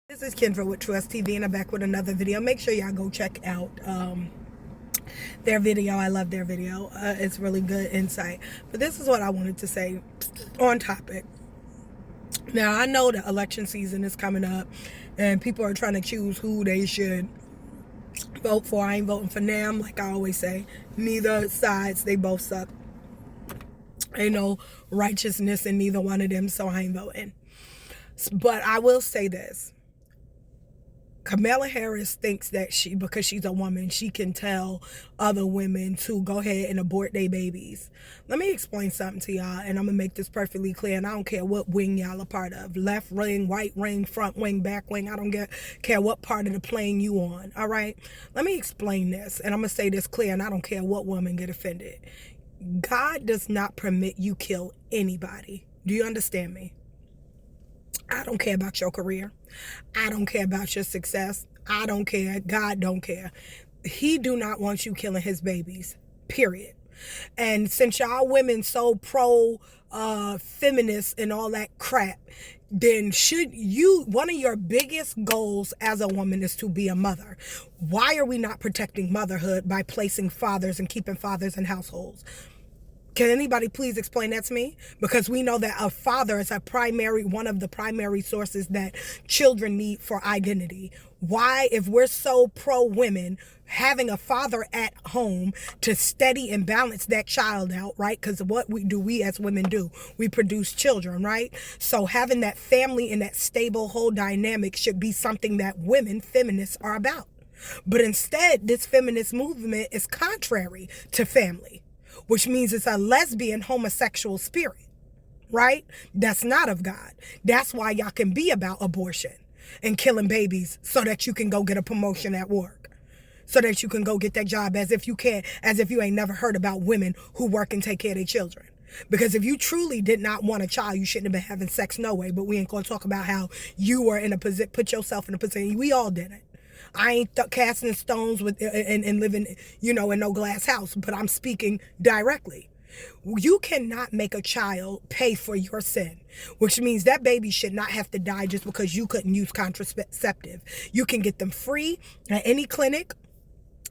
This is Kendra with Trust TV, and I'm back with another video. Make sure y'all go check out their video. I love their video. It's really good insight. But this is what I wanted to say on topic. Now, I know that election season is coming up, and people are trying to choose who they should vote for. I ain't voting for them, like I always say. Neither sides, they both suck. Ain't no righteousness in neither one of them, so I ain't voting. But I will say this. Kamala Harris thinks that because she's a woman, she can tell other women to go ahead and abort their babies. Let me explain something to y'all, and I'm going to make this perfectly clear, and I don't care what wing y'all are part of. Left wing, right wing, front wing, back wing. I don't care what part of the plane you on, all right? Let me explain this, and I'm going to say this clear, and I don't care what woman get offended. God does not permit you kill anybody. Do you understand me? I don't care about your career. I don't care about your success. I don't care. God don't care. He do not want you killing his babies, period. And since y'all women so pro feminist and all that crap, then one of your biggest goals as a woman is to be a mother. Why are we not protecting motherhood by placing fathers and keeping fathers in households? Can anybody please explain that to me? Because we know that a father is one of the primary sources that children need for identity. Why, if we're so pro women, having a father at home to steady and balance that child out, right? Because what we as women do, we produce children, right? So having that family and that stable whole dynamic should be something that women, feminists, are about. But instead, this feminist movement is contrary to family, which means it's a lesbian homosexual spirit, right? That's not of God. That's why y'all can be about abortion and killing babies so that you can go get a promotion at work, so that you can go get that job as if you ain't never heard about women who work and take care of their children. Because if you truly did not want a child, you shouldn't have been having sex no way. But we ain't going to talk about how you were put yourself in a position. We all did it. I ain't casting stones and living, in no glass house, but I'm speaking directly. You cannot make a child pay for your sin, which means that baby should not have to die just because you couldn't use contraceptive. You can get them free at any clinic.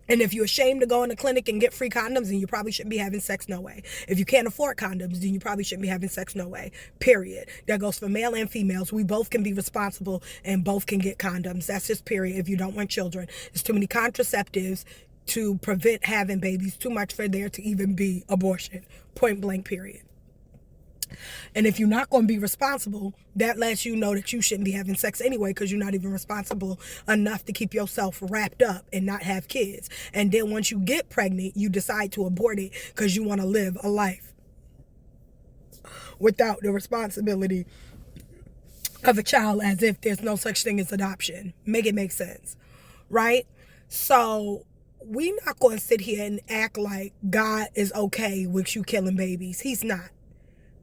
And if you're ashamed to go in the clinic and get free condoms, then you probably shouldn't be having sex no way. If you can't afford condoms, then you probably shouldn't be having sex no way. Period. That goes for male and females. We both can be responsible and both can get condoms. That's just period. If you don't want children, there's too many contraceptives to prevent having babies. Too much for there to even be abortion. Point blank, period. And if you're not going to be responsible, that lets you know that you shouldn't be having sex anyway, because you're not even responsible enough to keep yourself wrapped up and not have kids. And then once you get pregnant, you decide to abort it because you want to live a life without the responsibility of a child, as if there's no such thing as adoption. Make it make sense, right? So we're not going to sit here and act like God is okay with you killing babies. He's not.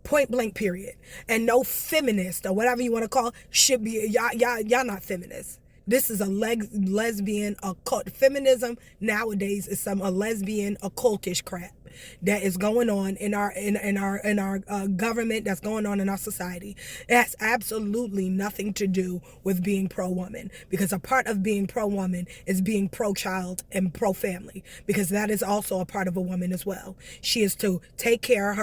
Point blank, period. And no feminist or whatever you want to call should be, y'all not feminists. This is a lesbian occult. Feminism nowadays is a lesbian occultish crap that is going on in our government, that's going on in our society. It has absolutely nothing to do with being pro-woman, because a part of being pro-woman is being pro-child and pro-family, because that is also a part of a woman as well. She is to take care of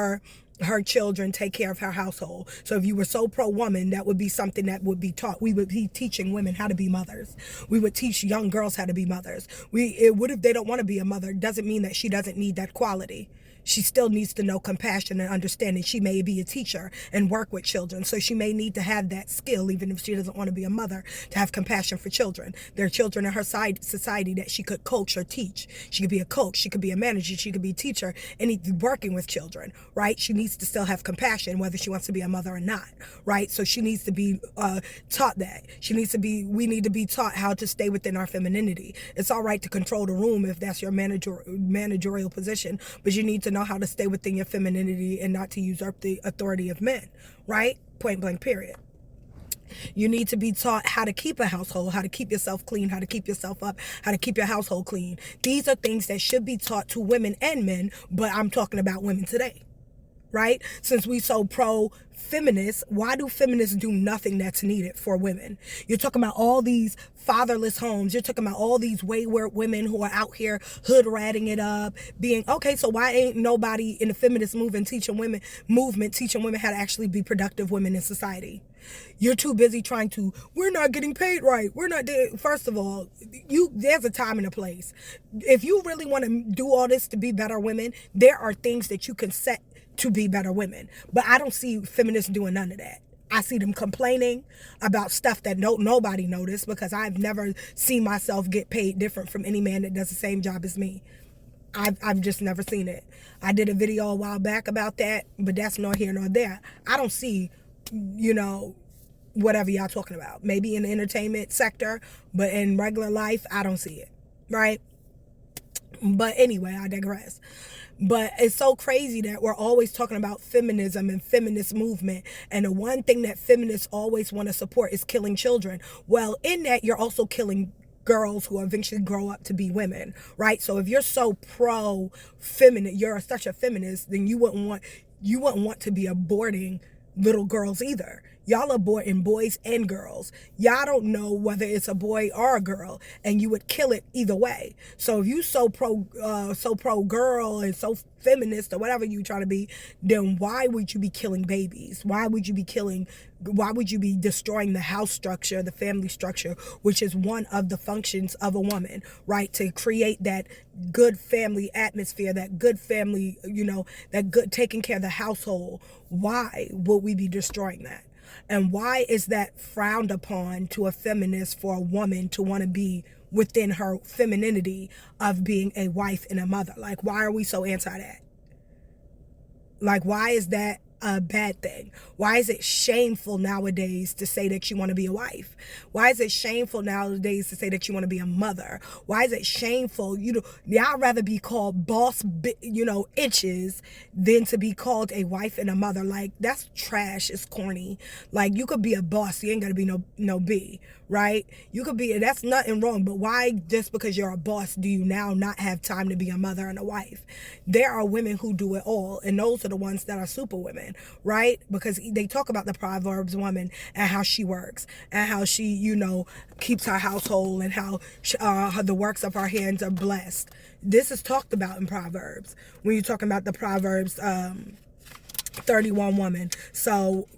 her children, take care of her household. So if you were so pro-woman, that would be something that would be taught. We would be teaching women how to be mothers. We would teach young girls how to be mothers. What if they don't want to be a mother? Doesn't mean that she doesn't need that quality. She still needs to know compassion and understanding. She may be a teacher and work with children, so she may need to have that skill, even if she doesn't want to be a mother, to have compassion for children. There are children in her society that she could coach or teach. She could be a coach, she could be a manager, she could be a teacher, and working with children, right? She needs to still have compassion, whether she wants to be a mother or not, right? So she needs to be taught that. We need to be taught how to stay within our femininity. It's all right to control the room if that's your managerial position, but you need to know how to stay within your femininity and not to usurp the authority of men, right? Point blank, period. You need to be taught how to keep a household, how to keep yourself clean, how to keep yourself up, how to keep your household clean. These are things that should be taught to women and men, but I'm talking about women today. right? Since we so pro feminists, why do feminists do nothing that's needed for women? You're talking about all these fatherless homes. You're talking about all these wayward women who are out here hood ratting it up, being okay. So why ain't nobody in the feminist movement teaching women how to actually be productive women in society? You're too busy trying to, we're not getting paid right. We're not, first of all, there's a time and a place. If you really want to do all this to be better women, there are things that you can set to be better women. But I don't see feminists doing none of that. I see them complaining about stuff that nobody noticed, because I've never seen myself get paid different from any man that does the same job as me. I've just never seen it. I did a video a while back about that, but that's nor here nor there. I don't see, whatever y'all talking about. Maybe in the entertainment sector, but in regular life, I don't see it, right? But anyway, I digress. But it's so crazy that we're always talking about feminism and feminist movement, and the one thing that feminists always want to support is killing children. Well, in that, you're also killing girls who eventually grow up to be women, right? So if you're so pro-feminist, you're such a feminist, then you wouldn't want to be aborting little girls either. Y'all aborting boys and girls. Y'all don't know whether it's a boy or a girl, and you would kill it either way. So if you so pro girl and so feminist or whatever you try to be, then why would you be killing babies? Why would you be destroying the house structure, the family structure, which is one of the functions of a woman, right? To create that good family atmosphere, that good family, that good taking care of the household. Why would we be destroying that? And why is that frowned upon to a feminist for a woman to want to be within her femininity of being a wife and a mother? Like, why are we so anti that? Like, why is that a bad thing? Why is it shameful nowadays to say that you want to be a wife? Why is it shameful nowadays to say that you want to be a mother? Why is it shameful? Y'all rather be called boss, itches than to be called a wife and a mother. Like, that's trash. It's corny. Like, you could be a boss. You ain't got to be no B, right? You could be, that's nothing wrong. But why, just because you're a boss, do you now not have time to be a mother and a wife? There are women who do it all, and those are the ones that are super women, right? Because they talk about the Proverbs woman and how she works and how she, keeps her household, and how the works of her hands are blessed. This is talked about in Proverbs when you're talking about the Proverbs 31 woman. So,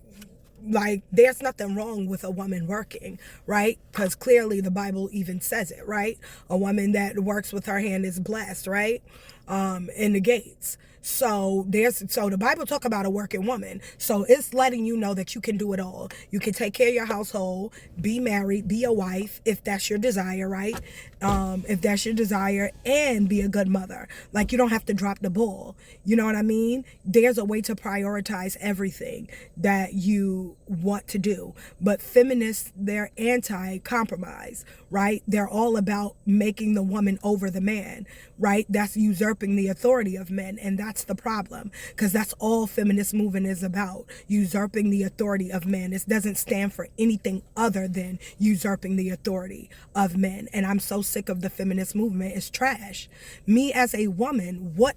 like, there's nothing wrong with a woman working, right? Because clearly the Bible even says it, right? A woman that works with her hand is blessed, right? In the gates. So the Bible talk about a working woman. So it's letting you know that you can do it all. You can take care of your household, be married, be a wife, if that's your desire, right? If that's your desire, and be a good mother. Like, you don't have to drop the ball. You know what I mean? There's a way to prioritize everything that you want to do. But feminists, they're anti-compromise, right? They're all about making the woman over the man, right? That's usurping the authority of men, and that's the problem, because that's all feminist movement is about, usurping the authority of men. It doesn't stand for anything other than usurping the authority of men, and I'm so sick of the feminist movement. It's trash. Me as a woman, what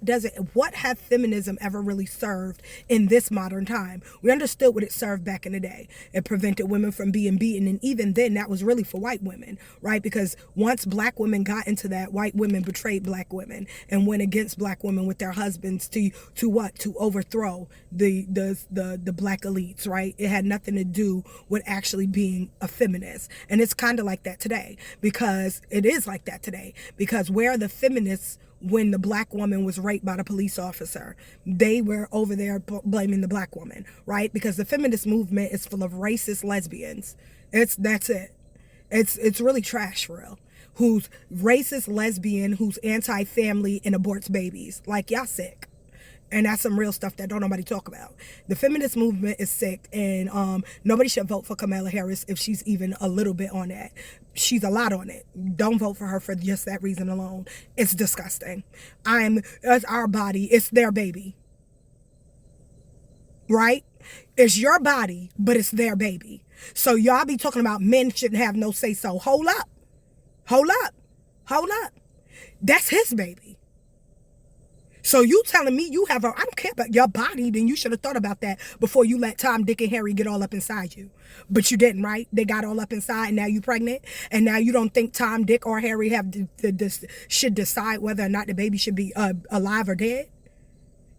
have feminism ever really served in this modern time? We understood what it served back in the day. It prevented women from being beaten, and even then that was really for white women, right? Because once black women got into that, white women betrayed black women and went against black women with their husbands to overthrow the black elites, right? It had nothing to do with actually being a feminist. And it's kind of like that today, because it is like that today, because where are the feminists when the black woman was raped by the police officer? They were over there blaming the black woman, right? Because the feminist movement is full of racist lesbians. That's it. It's really trash, for real. Who's racist lesbian, who's anti-family and aborts babies. Like, y'all sick. And that's some real stuff that don't nobody talk about. The feminist movement is sick, and nobody should vote for Kamala Harris if she's even a little bit on that. She's a lot on it. Don't vote for her for just that reason alone. It's disgusting. It's our body. It's their baby. Right? It's your body, but it's their baby. So y'all be talking about men shouldn't have no say so. Hold up. Hold up. Hold up. That's his baby. So you telling me you have I don't care about your body, then you should have thought about that before you let Tom, Dick, and Harry get all up inside you. But you didn't, right? They got all up inside and now you pregnant. And now you don't think Tom, Dick, or Harry should decide whether or not the baby should be alive or dead?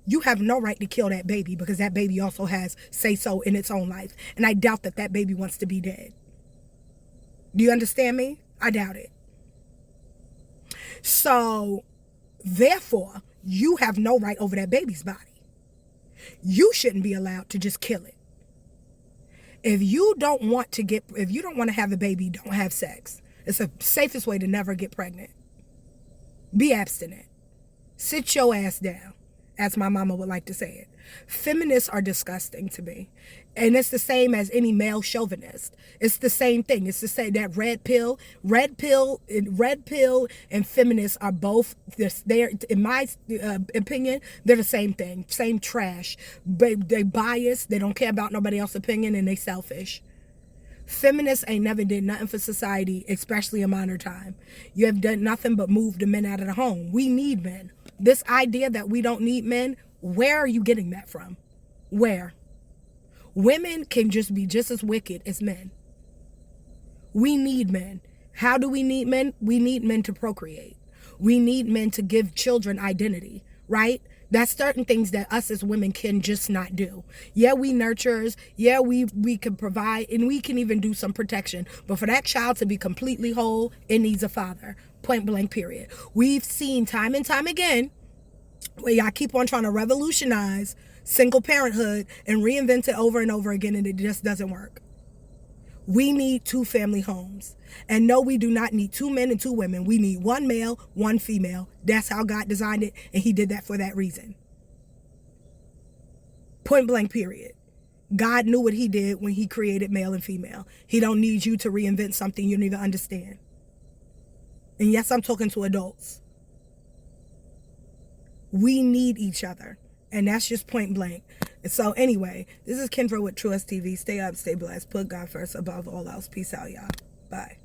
You have no right to kill that baby because that baby also has say-so in its own life. And I doubt that that baby wants to be dead. Do you understand me? I doubt it. So, therefore, you have no right over that baby's body. You shouldn't be allowed to just kill it. If you don't want to have a baby, don't have sex. It's the safest way to never get pregnant. Be abstinent. Sit your ass down, as my mama would like to say it. Feminists are disgusting to me. And it's the same as any male chauvinist. It's the same thing. It's to say that red pill and feminists are both, they're, in my opinion, they're the same thing. Same trash. They biased. They don't care about nobody else's opinion, and they selfish. Feminists ain't never did nothing for society, especially in modern time. You have done nothing but move the men out of the home. We need men. This idea that we don't need men, where are you getting that from? Where? Women can just be just as wicked as men. We need men. How do we need men? We need men to procreate. We need men to give children identity, right? That's certain things that us as women can just not do. Yeah, we nurturers. Yeah, we can provide, and we can even do some protection. But for that child to be completely whole, it needs a father. Point blank, period. We've seen time and time again where y'all keep on trying to revolutionize single parenthood and reinvent it over and over again, and it just doesn't work. We need 2 family homes. And no, we do not need 2 men and 2 women. We need 1 male, 1 female. That's how God designed it, and he did that for that reason. Point blank, period. God knew what he did when he created male and female. He don't need you to reinvent something you don't even understand. And yes, I'm talking to adults. We need each other. And that's just point blank. And so anyway, this is Kendra with Truest TV. Stay up, stay blessed. Put God first above all else. Peace out, y'all. Bye.